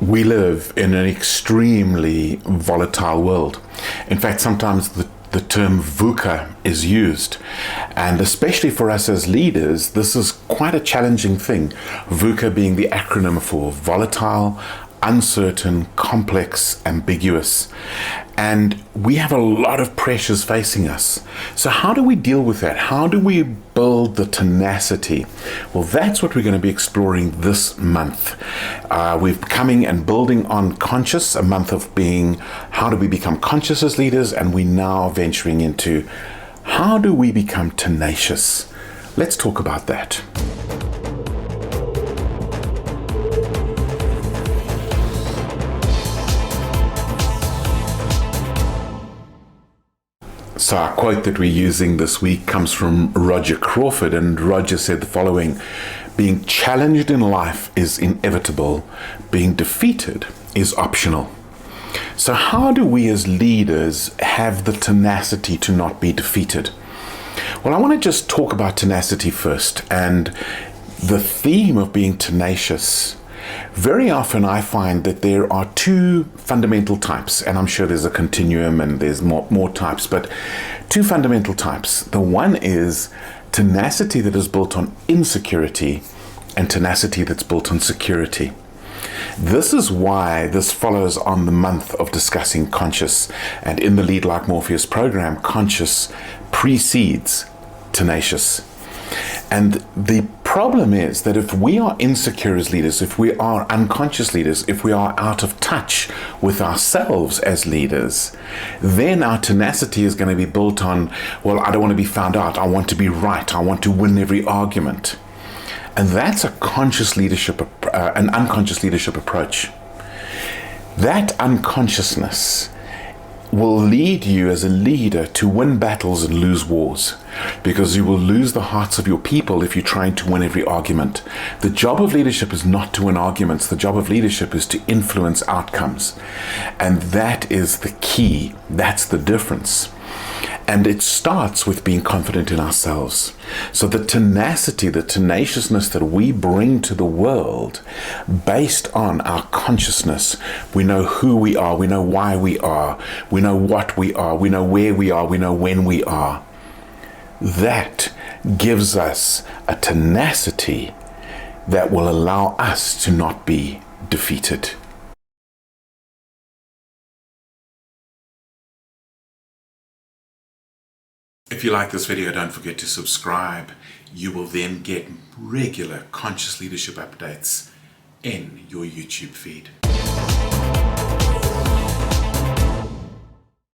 We live in an extremely volatile world. In fact, sometimes the term VUCA is used, and especially for us as leaders, this is quite a challenging thing. VUCA being the acronym for volatile, uncertain, complex, ambiguous. And we have a lot of pressures facing us. So how do we deal with that? How do we build the tenacity? Well, that's what we're going to be exploring this month. We're coming and building on conscious, a month of being, how do we become conscious as leaders? And we're now venturing into, how do we become tenacious? Let's talk about that. So our quote that we're using this week comes from Roger Crawford, and Roger said the following: being challenged in life is inevitable, being defeated is optional. So how do we as leaders have the tenacity to not be defeated? Well, I want to just talk about tenacity first, and the theme of being tenacious. Very often I find that there are two fundamental types, and I'm sure there's a continuum and there's more types, but two fundamental types. The one is tenacity that is built on insecurity and tenacity that's built on security. This is why this follows on the month of discussing conscious, and in the Lead Like Morpheus program, conscious precedes tenacious. And the problem is that if we are insecure as leaders, if we are unconscious leaders, if we are out of touch with ourselves as leaders, then our tenacity is going to be built on, well, I don't want to be found out. I want to be right. I want to win every argument. And that's a conscious leadership, an unconscious leadership approach. That unconsciousness will lead you as a leader to win battles and lose wars, because you will lose the hearts of your people if you're trying to win every argument. The job of leadership is not to win arguments. The job of leadership is to influence outcomes. And that is the key. That's the difference. And it starts with being confident in ourselves. So the tenacity, the tenaciousness that we bring to the world based on our consciousness, we know who we are, we know why we are, we know what we are, we know where we are, we know when we are. That gives us a tenacity that will allow us to not be defeated. If you like this video, don't forget to subscribe. You will then get regular conscious leadership updates in your YouTube feed.